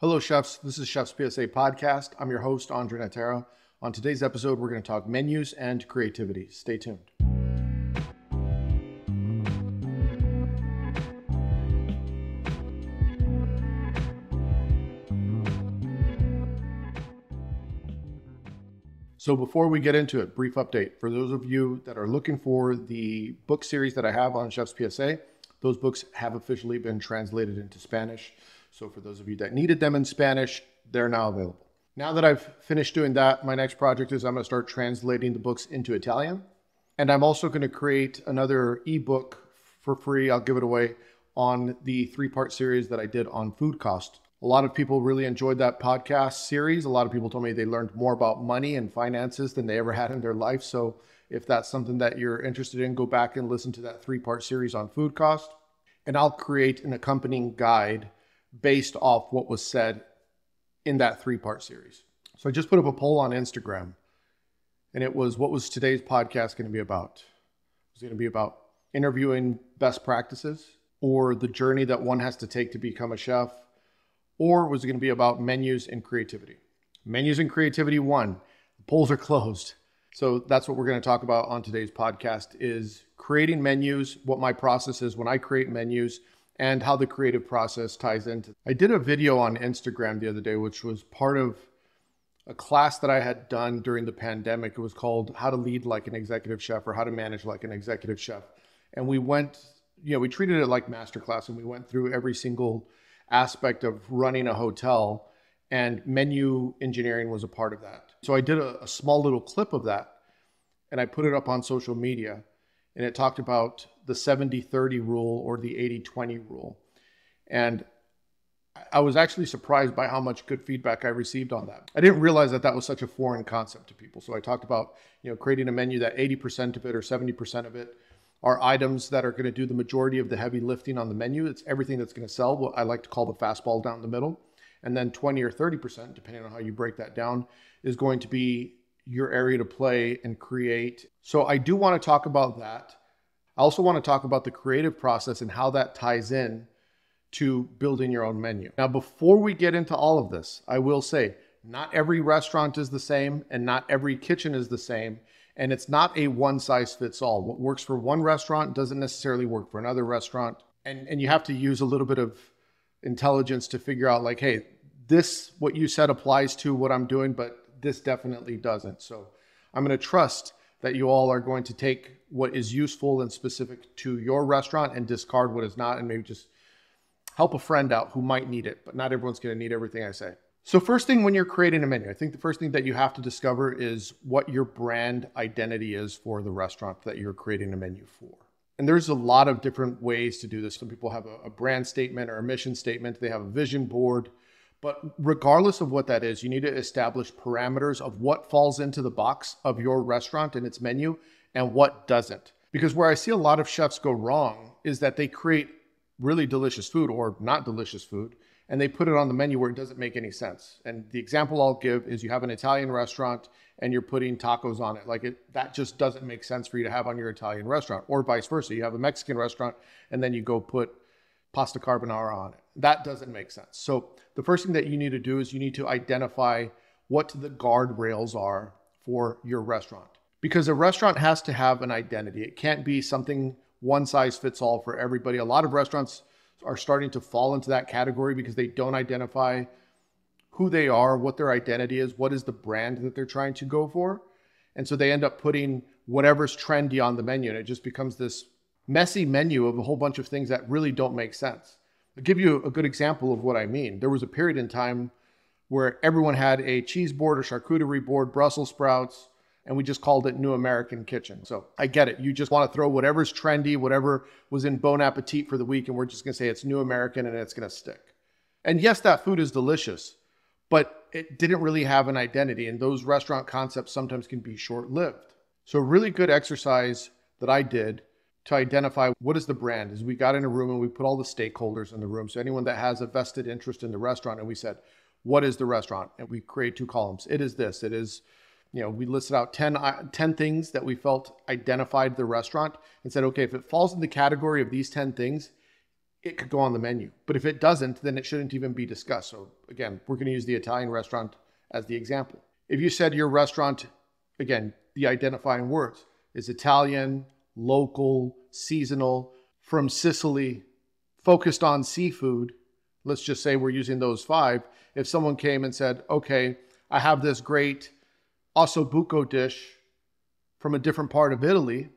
Hello, chefs. This is Chef's PSA Podcast. I'm your host, André Natera. On today's episode, we're going to talk menus and creativity. Stay tuned. So before we get into it, brief update. For those of you that are looking for the book series that I have on Chef's PSA, those books have officially been translated into Spanish. So for those of you that needed them in Spanish, they're now available. Now that I've finished doing that, my next project is I'm going to start translating the books into Italian. And I'm also going to create another ebook for free. I'll give it away on the 3-part series that I did on food cost. A lot of people really enjoyed that podcast series. A lot of people told me they learned more about money and finances than they ever had in their life. So if that's something that you're interested in, go back and listen to that 3-part series on food cost. And I'll create an accompanying guide based off what was said in that 3-part series. So I just put up a poll on Instagram, and it was, what was today's podcast going to be about? Was it going to be about interviewing best practices, or the journey that one has to take to become a chef? Or was it going to be about menus and creativity? Menus and creativity won. The polls are closed. So that's what we're going to talk about on today's podcast, is creating menus, what my process is when I create menus, and how the creative process ties into. I did a video on Instagram the other day, which was part of a class that I had done during the pandemic. It was called How to Lead Like an Executive Chef, or How to Manage Like an Executive Chef. And we went, we treated it like Masterclass, and we went through every single aspect of running a hotel, and menu engineering was a part of that. So I did a small little clip of that, and I put it up on social media, and it talked about the 70-30 rule, or the 80-20 rule. And I was actually surprised by how much good feedback I received on that. I didn't realize that that was such a foreign concept to people. So I talked about, creating a menu that 80% of it or 70% of it are items that are going to do the majority of the heavy lifting on the menu. It's everything that's going to sell, what I like to call the fastball down the middle. And then 20 or 30%, depending on how you break that down, is going to be your area to play and create. So I do want to talk about that. I also want to talk about the creative process and how that ties in to building your own menu. Now, before we get into all of this, I will say not every restaurant is the same, and not every kitchen is the same. And it's not a one size fits all. What works for one restaurant doesn't necessarily work for another restaurant. And you have to use a little bit of intelligence to figure out, like, hey, this, what you said applies to what I'm doing, but this definitely doesn't. So I'm going to trust that you all are going to take what is useful and specific to your restaurant and discard what is not, and maybe just help a friend out who might need it, but not everyone's going to need everything I say. So first thing, when you're creating a menu, I think the first thing that you have to discover is what your brand identity is for the restaurant that you're creating a menu for. And there's a lot of different ways to do this. Some people have a brand statement or a mission statement. They have a vision board. But regardless of what that is, you need to establish parameters of what falls into the box of your restaurant and its menu and what doesn't. Because where I see a lot of chefs go wrong is that they create really delicious food or not delicious food, and they put it on the menu where it doesn't make any sense. And the example I'll give is you have an Italian restaurant and you're putting tacos on it. That just doesn't make sense for you to have on your Italian restaurant, or vice versa. You have a Mexican restaurant and then you go put pasta carbonara on it. That doesn't make sense. So the first thing that you need to do is you need to identify what the guardrails are for your restaurant, because a restaurant has to have an identity. It can't be something one size fits all for everybody. A lot of restaurants are starting to fall into that category because they don't identify who they are, what their identity is, what is the brand that they're trying to go for. And so they end up putting whatever's trendy on the menu, and it just becomes this messy menu of a whole bunch of things that really don't make sense. I'll give you a good example of what I mean. There was a period in time where everyone had a cheese board or charcuterie board, Brussels sprouts, and we just called it New American Kitchen. So I get it. You just want to throw whatever's trendy, whatever was in Bon Appetit for the week, and we're just going to say it's New American and it's going to stick. And yes, that food is delicious, but it didn't really have an identity, and those restaurant concepts sometimes can be short-lived. So a really good exercise that I did to identify what is the brand is we got in a room and we put all the stakeholders in the room. So anyone that has a vested interest in the restaurant, and we said, what is the restaurant? And we create 2 columns. It is this. It is, we listed out 10 things that we felt identified the restaurant and said, okay, if it falls in the category of these 10 things, it could go on the menu. But if it doesn't, then it shouldn't even be discussed. So again, we're going to use the Italian restaurant as the example. If you said your restaurant, again, the identifying words is Italian, local, seasonal, from Sicily, focused on seafood, let's just say we're using those 5. If someone came and said, okay, I have this great ossobuco dish from a different part of Italy,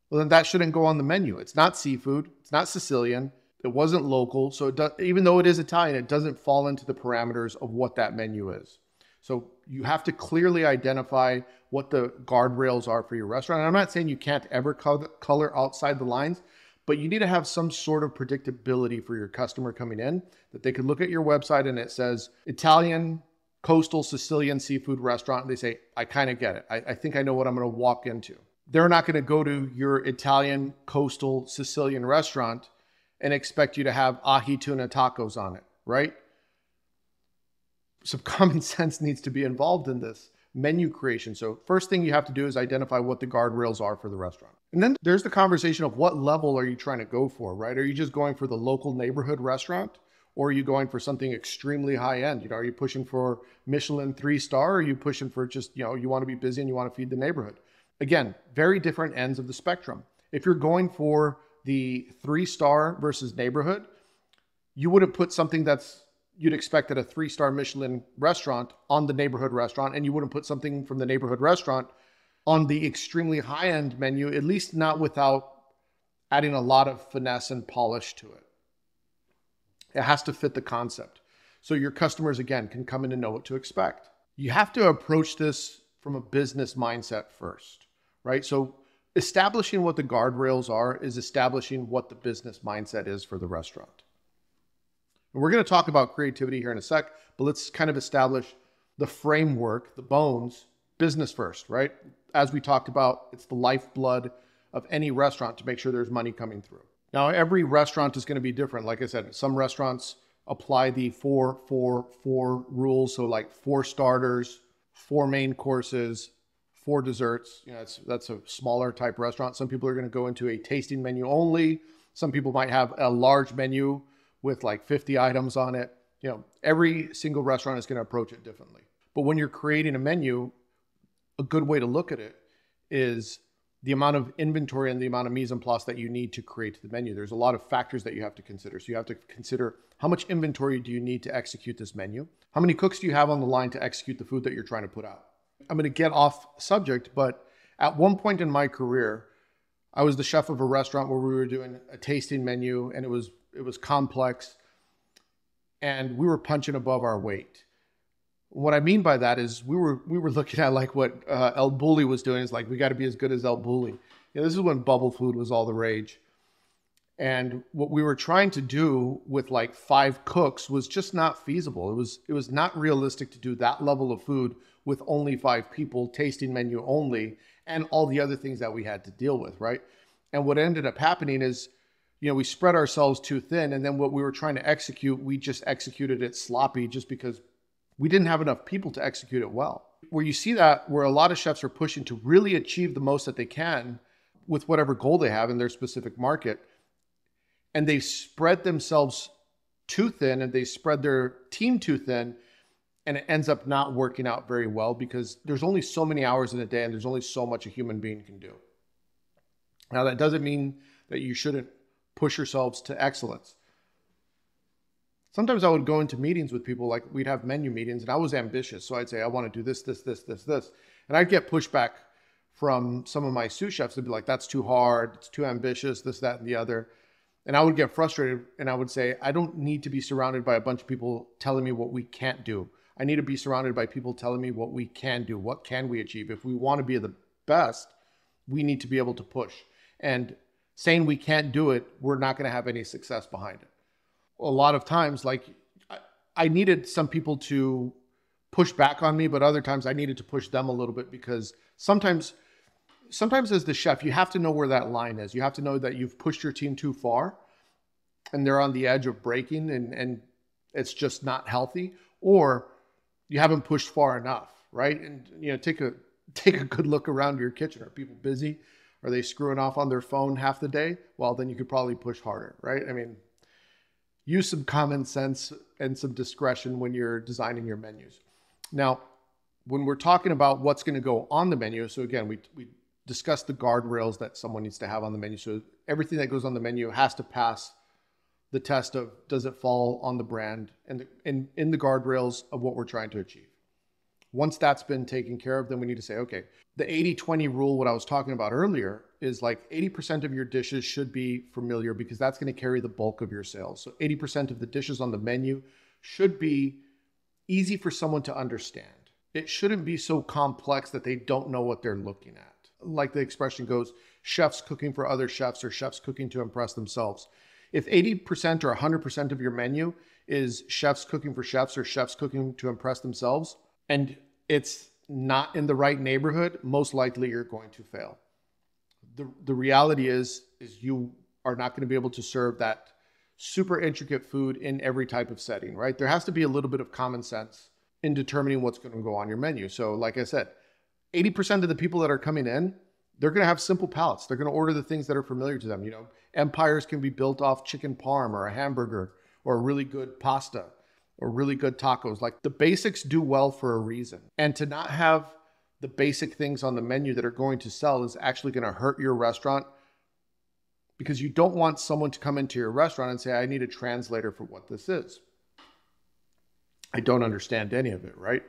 well, then that shouldn't go on the menu. It's not seafood. It's not Sicilian. It wasn't local. So even though it is Italian, it doesn't fall into the parameters of what that menu is. So you have to clearly identify what the guardrails are for your restaurant. And I'm not saying you can't ever color outside the lines, but you need to have some sort of predictability for your customer coming in, that they could look at your website and it says Italian, coastal, Sicilian seafood restaurant. And they say, I kind of get it. I think I know what I'm going to walk into. They're not going to go to your Italian, coastal, Sicilian restaurant and expect you to have ahi tuna tacos on it, right? Some common sense needs to be involved in this menu creation. So first thing you have to do is identify what the guardrails are for the restaurant. And then there's the conversation of what level are you trying to go for, right? Are you just going for the local neighborhood restaurant? Or are you going for something extremely high end? You know, are you pushing for Michelin 3-star? Or are you pushing for just, you know, you want to be busy and you want to feed the neighborhood? Again, very different ends of the spectrum. If you're going for the 3-star versus neighborhood, you wouldn't put something that's you'd expect at a 3-star Michelin restaurant on the neighborhood restaurant, and you wouldn't put something from the neighborhood restaurant on the extremely high-end menu, at least not without adding a lot of finesse and polish to it. It has to fit the concept. So your customers, again, can come in and know what to expect. You have to approach this from a business mindset first, right? So establishing what the guardrails are is establishing what the business mindset is for the restaurant. And we're going to talk about creativity here in a sec, but let's kind of establish the framework, the bones, business first, right? As we talked about, it's the lifeblood of any restaurant to make sure there's money coming through. Now, every restaurant is going to be different. Like I said, some restaurants apply the 4-4-4 rules. So like 4 starters, 4 main courses, 4 desserts. You know, that's a smaller type restaurant. Some people are going to go into a tasting menu only. Some people might have a large menu with like 50 items on it. You know, every single restaurant is going to approach it differently. But when you're creating a menu, a good way to look at it is the amount of inventory and the amount of mise en place that you need to create the menu. There's a lot of factors that you have to consider. So you have to consider how much inventory do you need to execute this menu? How many cooks do you have on the line to execute the food that you're trying to put out? I'm going to get off subject, but at one point in my career, I was the chef of a restaurant where we were doing a tasting menu, and it was complex, and we were punching above our weight. What I mean by that is we were looking at like what El Bulli was doing. Is like, we got to be as good as El Bulli. You know, this is when bubble food was all the rage. And what we were trying to do with like 5 cooks was just not feasible. It was not realistic to do that level of food with only 5 people, tasting menu only, and all the other things that we had to deal with, right? And what ended up happening is, you know, we spread ourselves too thin, and then what we were trying to execute, we just executed it sloppy just because we didn't have enough people to execute it well. Where you see that, where a lot of chefs are pushing to really achieve the most that they can with whatever goal they have in their specific market, and they spread themselves too thin and they spread their team too thin, and it ends up not working out very well because there's only so many hours in a day and there's only so much a human being can do. Now, that doesn't mean that you shouldn't push yourselves to excellence. Sometimes I would go into meetings with people, like we'd have menu meetings, and I was ambitious. So I'd say, I want to do this, this, this, this, this. And I'd get pushback from some of my sous chefs. They'd be like, that's too hard. It's too ambitious, this, that, and the other. And I would get frustrated, and I would say, I don't need to be surrounded by a bunch of people telling me what we can't do. I need to be surrounded by people telling me what we can do. What can we achieve? If we want to be the best, we need to be able to push. And saying we can't do it, we're not going to have any success behind it. A lot of times, like, I needed some people to push back on me, but other times I needed to push them a little bit, because sometimes as the chef, you have to know where that line is. You have to know that you've pushed your team too far and they're on the edge of breaking, and it's just not healthy, or you haven't pushed far enough, right? And, you know, take a good look around your kitchen. Are people busy? Are they screwing off on their phone half the day? Well, then you could probably push harder, right? I mean, use some common sense and some discretion when you're designing your menus. Now, when we're talking about what's going to go on the menu, so again, we discussed the guardrails that someone needs to have on the menu. So everything that goes on the menu has to pass the test of, does it fall on the brand and in the guardrails of what we're trying to achieve. Once that's been taken care of, then we need to say, okay, the 80-20 rule, what I was talking about earlier, is like 80% of your dishes should be familiar because that's going to carry the bulk of your sales. So 80% of the dishes on the menu should be easy for someone to understand. It shouldn't be so complex that they don't know what they're looking at. Like the expression goes, chefs cooking for other chefs or chefs cooking to impress themselves. If 80% or 100% of your menu is chefs cooking for chefs or chefs cooking to impress themselves, and it's not in the right neighborhood, most likely you're going to fail. The reality is you are not going to be able to serve that super intricate food in every type of setting, right? There has to be a little bit of common sense in determining what's going to go on your menu. So like I said, 80% of the people that are coming in, they're going to have simple palates. They're going to order the things that are familiar to them. You know, empires can be built off chicken parm or a hamburger or a really good pasta or really good tacos. Like the basics do well for a reason. And to not have the basic things on the menu that are going to sell is actually going to hurt your restaurant, because you don't want someone to come into your restaurant and say, I need a translator for what this is. I don't understand any of it, right?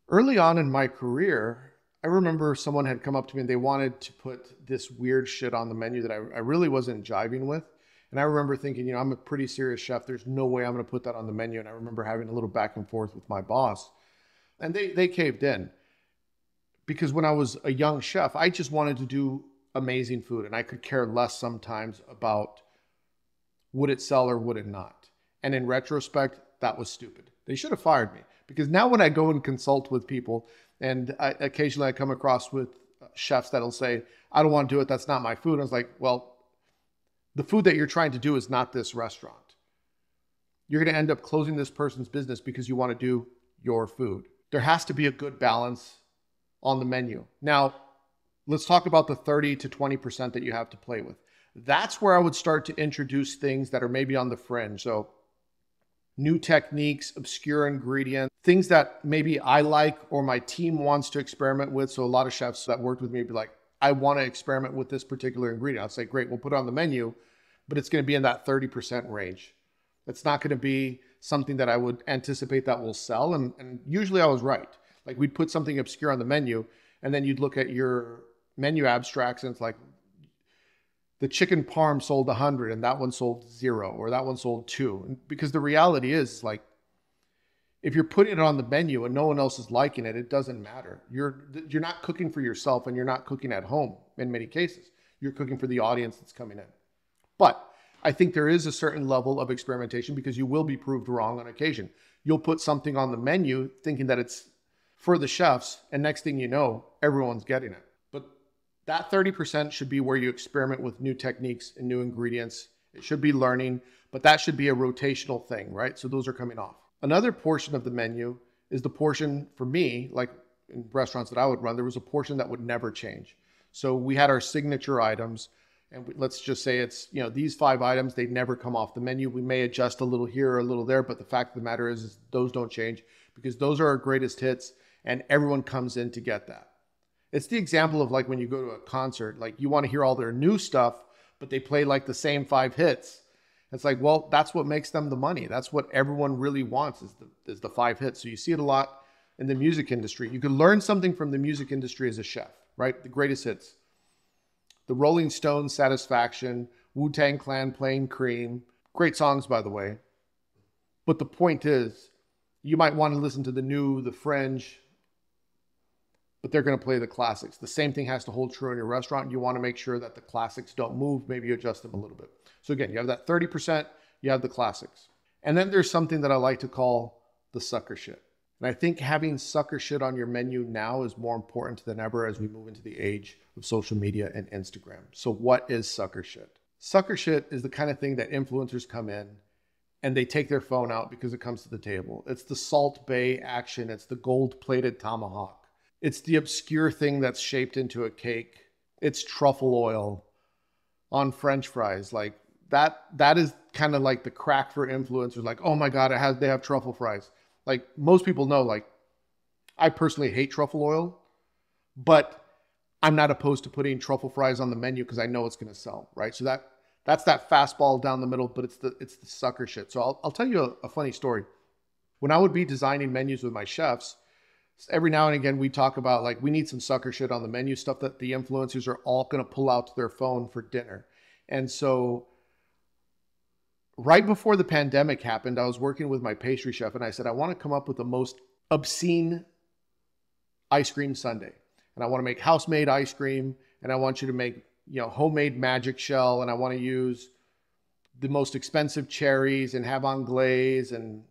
Early on in my career, I remember someone had come up to me and they wanted to put this weird shit on the menu that I really wasn't jiving with. And I remember thinking, you know, I'm a pretty serious chef. There's no way I'm going to put that on the menu. And I remember having a little back and forth with my boss. And they caved in. Because when I was a young chef, I just wanted to do amazing food. And I could care less sometimes about would it sell or would it not. And in retrospect, that was stupid. They should have fired me. Because now when I go and consult with people, and occasionally I come across with chefs that'll say, I don't want to do it. That's not my food. I was like, well, the food that you're trying to do is not this restaurant. You're going to end up closing this person's business because you want to do your food. There has to be a good balance on the menu. Now, let's talk about the 30 to 20% that you have to play with. That's where I would start to introduce things that are maybe on the fringe. So new techniques, obscure ingredients, things that maybe I like or my team wants to experiment with. So a lot of chefs that worked with me would be like, I want to experiment with this particular ingredient. I'll say, great, we'll put it on the menu, but it's going to be in that 30% range. It's not going to be something that I would anticipate that will sell. And usually I was right. Like we'd put something obscure on the menu and then you'd look at your menu abstracts and it's like the chicken parm sold 100 and that one sold 0 or that one sold 2. Because the reality is like, if you're putting it on the menu and no one else is liking it, it doesn't matter. You're not cooking for yourself and you're not cooking at home in many cases. You're cooking for the audience that's coming in. But I think there is a certain level of experimentation because you will be proved wrong on occasion. You'll put something on the menu thinking that it's for the chefs, and next thing you know, everyone's getting it. But that 30% should be where you experiment with new techniques and new ingredients. It should be learning, but that should be a rotational thing, right? So those are coming off. Another portion of the menu is the portion for me, like in restaurants that I would run, there was a portion that would never change. So we had our signature items, and let's just say it's, you know, these 5 items, they never come off the menu. We may adjust a little here or a little there, but the fact of the matter is those don't change because those are our greatest hits and everyone comes in to get that. It's the example of like when you go to a concert, like you want to hear all their new stuff, but they play like the same 5 hits. It's like, well, that's what makes them the money. That's what everyone really wants is the 5 hits. So you see it a lot in the music industry. You can learn something from the music industry as a chef, right? The greatest hits. The Rolling Stones, Satisfaction, Wu-Tang Clan, Plain Cream. Great songs, by the way. But the point is, you might want to listen to the new, the fringe, but they're going to play the classics. The same thing has to hold true in your restaurant. You want to make sure that the classics don't move. Maybe you adjust them a little bit. So again, you have that 30%, you have the classics. And then there's something that I like to call the sucker shit. And I think having sucker shit on your menu now is more important than ever as we move into the age of social media and Instagram. So what is sucker shit? Sucker shit is the kind of thing that influencers come in and they take their phone out because it comes to the table. It's the Salt Bay action. It's the gold-plated tomahawk. It's the obscure thing that's shaped into a cake it's truffle oil on French fries. Like that is kind of like the crack for influencers. Like, oh my God, they have truffle fries. Like most people know, like I personally hate truffle oil, but I'm not opposed to putting truffle fries on the menu because I know it's going to sell, right? So that's that fastball down the middle, but it's the sucker shit. So I'll tell you a funny story. When I would be designing menus with my chefs, every now and again we talk about like we need some sucker shit on the menu, stuff that the influencers are all going to pull out to their phone for dinner. And so right before the pandemic happened, I was working with my pastry chef and I said, I want to come up with the most obscene ice cream sundae. And I want to make house-made ice cream, and I want you to make, homemade magic shell, and I want to use the most expensive cherries and have on glaze and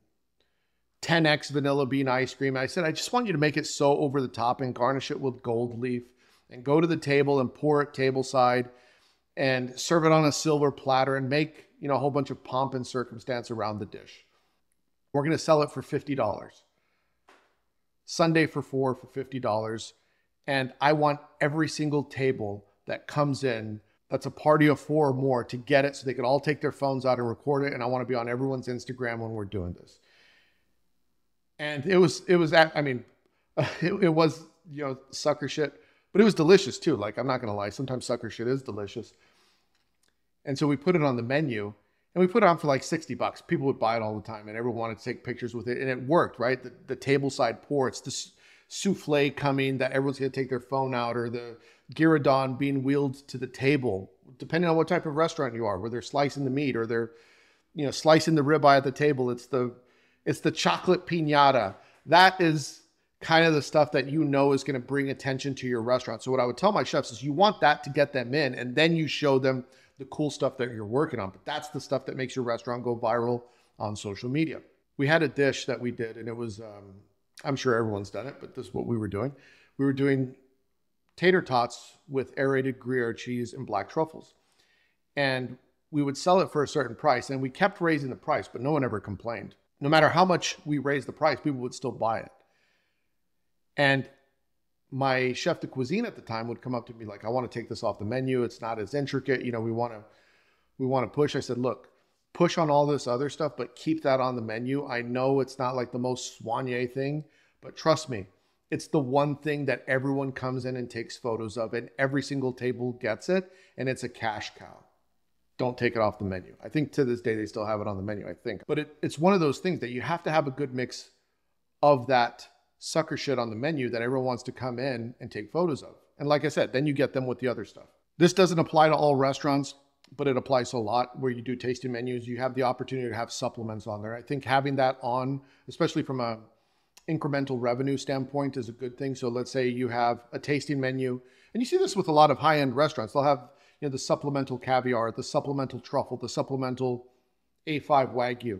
10x vanilla bean ice cream. I said, I just want you to make it so over the top and garnish it with gold leaf and go to the table and pour it tableside and serve it on a silver platter and make, a whole bunch of pomp and circumstance around the dish. We're going to sell it for $50. Sunday for $50. And I want every single table that comes in that's a party of 4 or more to get it so they can all take their phones out and record it. And I want to be on everyone's Instagram when we're doing this. And it was sucker shit, but it was delicious too. Like, I'm not going to lie. Sometimes sucker shit is delicious. And so we put it on the menu and we put it on for like $60. People would buy it all the time and everyone wanted to take pictures with it. And it worked, right? The tableside pour, it's this souffle coming that everyone's going to take their phone out, or the gyrodon being wheeled to the table, depending on what type of restaurant you are, where they're slicing the meat or they're, slicing the ribeye at the table. It's the chocolate piñata. That is kind of the stuff that is going to bring attention to your restaurant. So what I would tell my chefs is you want that to get them in, and then you show them the cool stuff that you're working on. But that's the stuff that makes your restaurant go viral on social media. We had a dish that we did, and it was, I'm sure everyone's done it, but this is what we were doing. We were doing tater tots with aerated Gruyere cheese and black truffles. And we would sell it for a certain price, and we kept raising the price, but no one ever complained. No matter how much we raised the price, people would still buy it. And my chef de cuisine at the time would come up to me like, I want to take this off the menu. It's not as intricate. We want to push. I said, look, push on all this other stuff, but keep that on the menu. I know it's not like the most soigné thing, but trust me, it's the one thing that everyone comes in and takes photos of, and every single table gets it, and it's a cash cow. Don't take it off the menu. I think to this day, they still have it on the menu, I think. But it's one of those things that you have to have a good mix of that sucker shit on the menu that everyone wants to come in and take photos of. And like I said, then you get them with the other stuff. This doesn't apply to all restaurants, but it applies to a lot where you do tasting menus. You have the opportunity to have supplements on there. I think having that on, especially from a incremental revenue standpoint, is a good thing. So let's say you have a tasting menu, and you see this with a lot of high-end restaurants. They'll have the supplemental caviar, the supplemental truffle, the supplemental A5 Wagyu.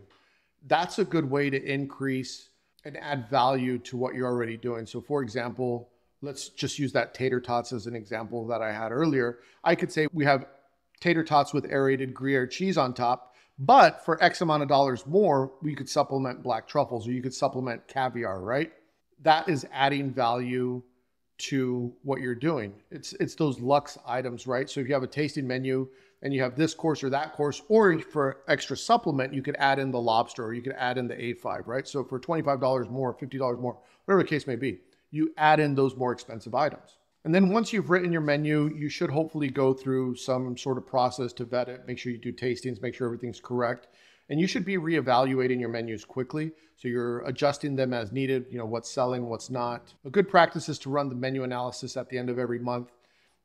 That's a good way to increase and add value to what you're already doing. So for example, let's just use that tater tots as an example that I had earlier. I could say we have tater tots with aerated Gruyere cheese on top, but for X amount of dollars more, we could supplement black truffles, or you could supplement caviar, right? That is adding value to what you're doing. It's those luxe items, right? So if you have a tasting menu and you have this course or that course, or for extra supplement, you could add in the lobster, or you could add in the A5, right? So for $25 more, $50 more, whatever the case may be, you add in those more expensive items. And then once you've written your menu, you should hopefully go through some sort of process to vet it, make sure you do tastings, make sure everything's correct. And you should be reevaluating your menus quickly. So you're adjusting them as needed, what's selling, what's not. A good practice is to run the menu analysis at the end of every month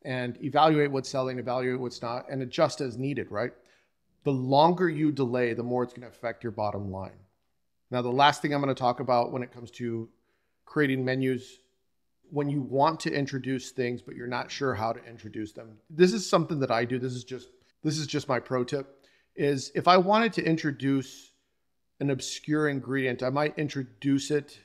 and evaluate what's selling, evaluate what's not, and adjust as needed, right? The longer you delay, the more it's going to affect your bottom line. Now, the last thing I'm going to talk about when it comes to creating menus, when you want to introduce things, but you're not sure how to introduce them. This is something that I do. This is just my pro tip, is if I wanted to introduce an obscure ingredient, I might introduce it.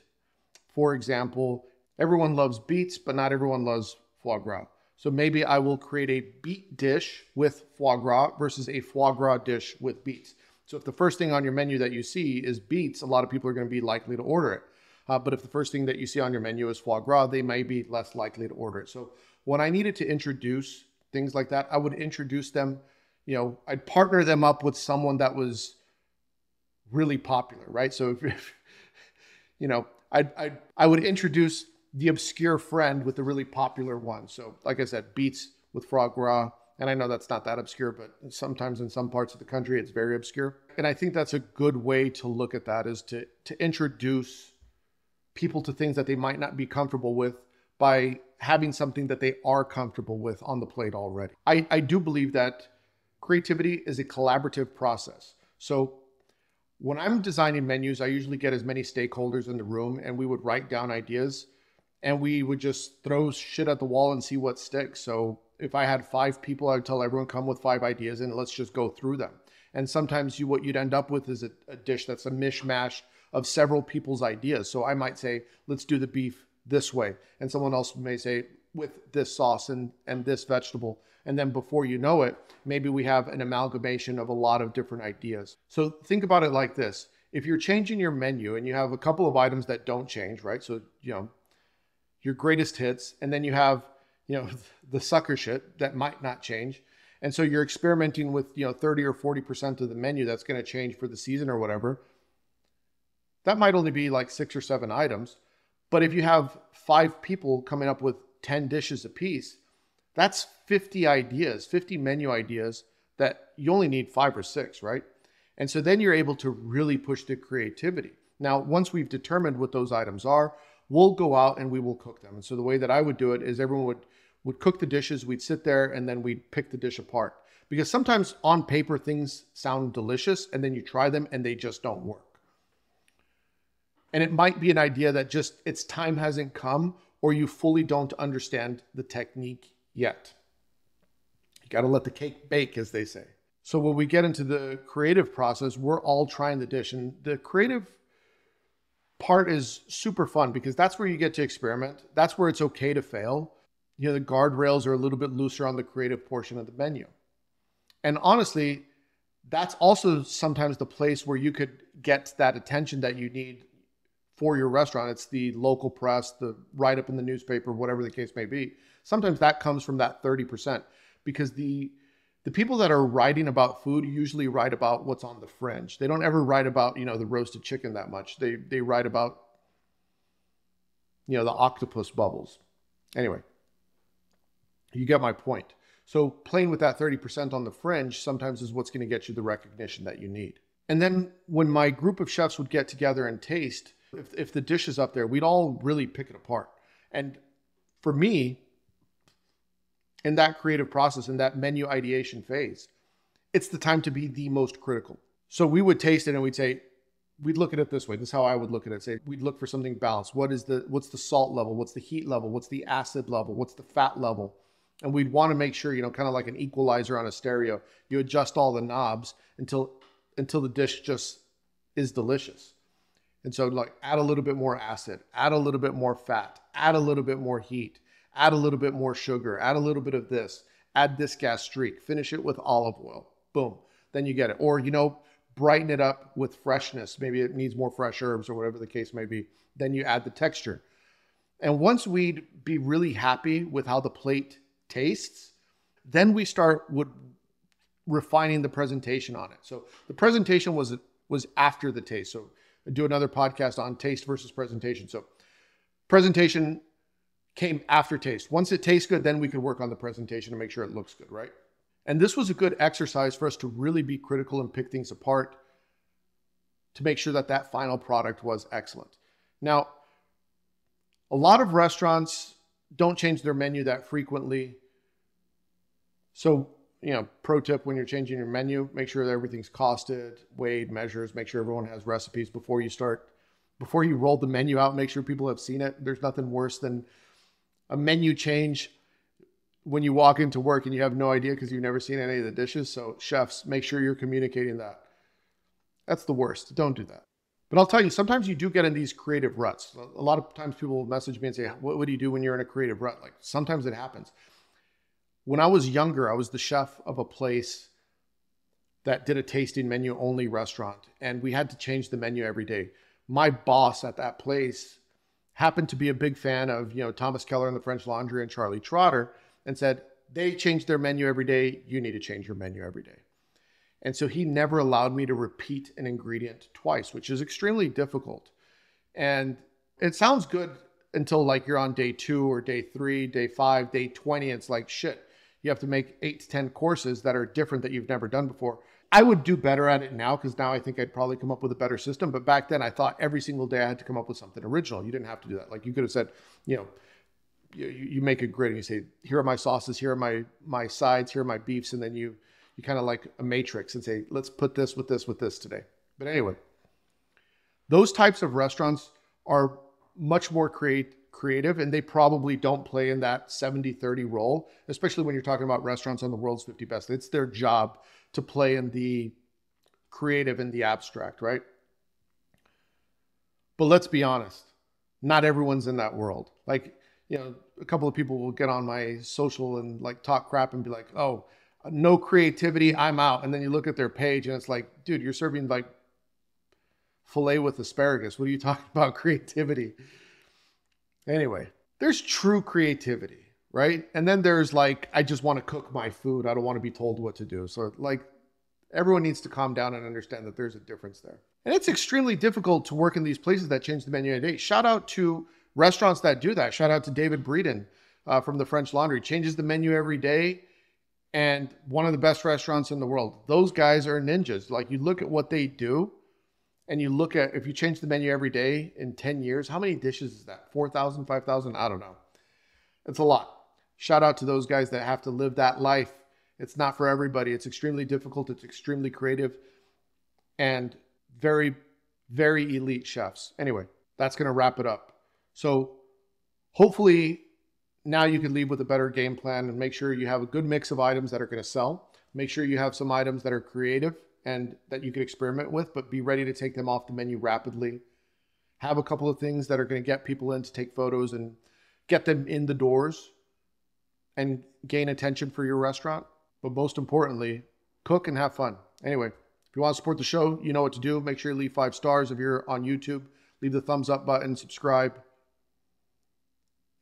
For example, everyone loves beets, but not everyone loves foie gras. So maybe I will create a beet dish with foie gras versus a foie gras dish with beets. So if the first thing on your menu that you see is beets, a lot of people are going to be likely to order it. But if the first thing that you see on your menu is foie gras, they may be less likely to order it. So when I needed to introduce things like that, I would introduce them, I'd partner them up with someone that was really popular, right? So if I would introduce the obscure friend with the really popular one. So like I said, beets with foie gras. And I know that's not that obscure, but sometimes in some parts of the country, it's very obscure. And I think that's a good way to look at that, is to introduce people to things that they might not be comfortable with by having something that they are comfortable with on the plate already. I do believe that creativity is a collaborative process. So when I'm designing menus, I usually get as many stakeholders in the room, and we would write down ideas and we would just throw shit at the wall and see what sticks. So if I had 5 people, I would tell everyone, come with 5 ideas and let's just go through them. And sometimes what you'd end up with is a dish that's a mishmash of several people's ideas. So I might say, let's do the beef this way. And someone else may say, with this sauce and this vegetable. And then before you know it, maybe we have an amalgamation of a lot of different ideas. So think about it like this. If you're changing your menu and you have a couple of items that don't change, right? So, your greatest hits, and then you have, the sucker shit that might not change. And so you're experimenting with, 30 or 40% of the menu that's going to change for the season or whatever. That might only be like 6 or 7 items. But if you have 5 people coming up with 10 dishes apiece, that's 50 ideas, 50 menu ideas that you only need 5 or 6, right? And so then you're able to really push the creativity. Now, once we've determined what those items are, we'll go out and we will cook them. And so the way that I would do it is everyone would cook the dishes, we'd sit there, and then we'd pick the dish apart. Because sometimes on paper things sound delicious, and then you try them and they just don't work. And it might be an idea that just its time hasn't come, or you fully don't understand the technique yet. You got to let the cake bake, as they say. So when we get into the creative process, we're all trying the dish, and the creative part is super fun because that's where you get to experiment. That's where it's okay to fail. The guardrails are a little bit looser on the creative portion of the menu. And honestly, that's also sometimes the place where you could get that attention that you need for your restaurant. It's the local press, the write-up in the newspaper, whatever the case may be. Sometimes that comes from that 30%, because the people that are writing about food usually write about what's on the fringe. They don't ever write about, the roasted chicken that much. They write about, the octopus bubbles. Anyway, you get my point. So playing with that 30% on the fringe sometimes is what's going to get you the recognition that you need. And then when my group of chefs would get together and taste, if the dish is up there, we'd all really pick it apart. And for me, in that creative process, in that menu ideation phase, it's the time to be the most critical. So we would taste it and we'd look at it this way. This is how I would look at it. Say, we'd look for something balanced. What's the salt level? What's the heat level? What's the acid level? What's the fat level? And we'd want to make sure, kind of like an equalizer on a stereo, you adjust all the knobs until the dish just is delicious. And so like add a little bit more acid, add a little bit more fat, add a little bit more heat, add a little bit more sugar, add a little bit of this, add this gas streak, finish it with olive oil. Boom. Then you get it. Or, brighten it up with freshness. Maybe it needs more fresh herbs or whatever the case may be. Then you add the texture. And once we'd be really happy with how the plate tastes, then we start with refining the presentation on it. So the presentation was after the taste. So I do another podcast on taste versus presentation. So presentation came after taste. Once it tastes good, then we could work on the presentation to make sure it looks good, right? And this was a good exercise for us to really be critical and pick things apart to make sure that that final product was excellent. Now, a lot of restaurants don't change their menu that frequently. So, pro tip when you're changing your menu, make sure that everything's costed, weighed, measures, make sure everyone has recipes before you roll the menu out, make sure people have seen it. There's nothing worse than a menu change when you walk into work and you have no idea because you've never seen any of the dishes. So chefs, make sure you're communicating that. That's the worst. Don't do that. But I'll tell you, sometimes you do get in these creative ruts. A lot of times people will message me and say, what do you do when you're in a creative rut? Like sometimes it happens. When I was younger, I was the chef of a place that did a tasting menu only restaurant, and we had to change the menu every day. My boss at that place happened to be a big fan of, Thomas Keller and the French Laundry and Charlie Trotter, and said, they change their menu every day. You need to change your menu every day. And so he never allowed me to repeat an ingredient twice, which is extremely difficult. And it sounds good until like you're on day 2 or day 3, day 5, day 20. It's like, shit, you have to make 8 to 10 courses that are different that you've never done before. I would do better at it now, because now I think I'd probably come up with a better system. But back then I thought every single day I had to come up with something original. You didn't have to do that. Like you could have said, you make a grid and you say, here are my sauces, here are my sides, here are my beefs. And then you kind of like a matrix and say, let's put this with this with this today. But anyway, those types of restaurants are much more creative, and they probably don't play in that 70-30 role, especially when you're talking about restaurants on the world's 50 best. It's their job to play in the creative and the abstract, right? But let's be honest, not everyone's in that world. Like, a couple of people will get on my social and like talk crap and be like, oh, no creativity, I'm out. And then you look at their page and it's like, dude, you're serving like filet with asparagus. What are you talking about creativity? Anyway, there's true creativity, right? And then there's like, I just want to cook my food. I don't want to be told what to do. So like everyone needs to calm down and understand that there's a difference there. And it's extremely difficult to work in these places that change the menu every day. Shout out to restaurants that do that. Shout out to David Breeden from the French Laundry. Changes the menu every day. And one of the best restaurants in the world. Those guys are ninjas. Like you look at what they do, and you look at, if you change the menu every day in 10 years, how many dishes is that? 4,000, 5,000? I don't know. It's a lot. Shout out to those guys that have to live that life. It's not for everybody. It's extremely difficult. It's extremely creative and very, very elite chefs. Anyway, that's going to wrap it up. So hopefully now you can leave with a better game plan and make sure you have a good mix of items that are going to sell. Make sure you have some items that are creative and that you can experiment with, but be ready to take them off the menu rapidly. Have a couple of things that are going to get people in to take photos and get them in the doors and gain attention for your restaurant. But most importantly, cook and have fun. Anyway, if you want to support the show, you know what to do. Make sure you leave 5 stars if you're on YouTube. Leave the thumbs up button, subscribe.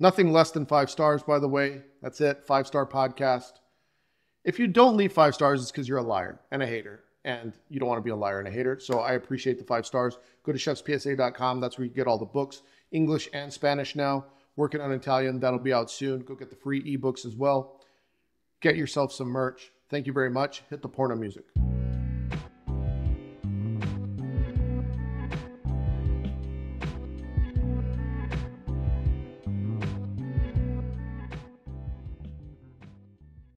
Nothing less than 5 stars, by the way. That's it. 5-star podcast. If you don't leave 5 stars, it's because you're a liar and a hater. And you don't want to be a liar and a hater. So I appreciate the 5 stars. Go to chefspsa.com. That's where you get all the books, English and Spanish now. Working on Italian. That'll be out soon. Go get the free ebooks as well. Get yourself some merch. Thank you very much. Hit the porno music.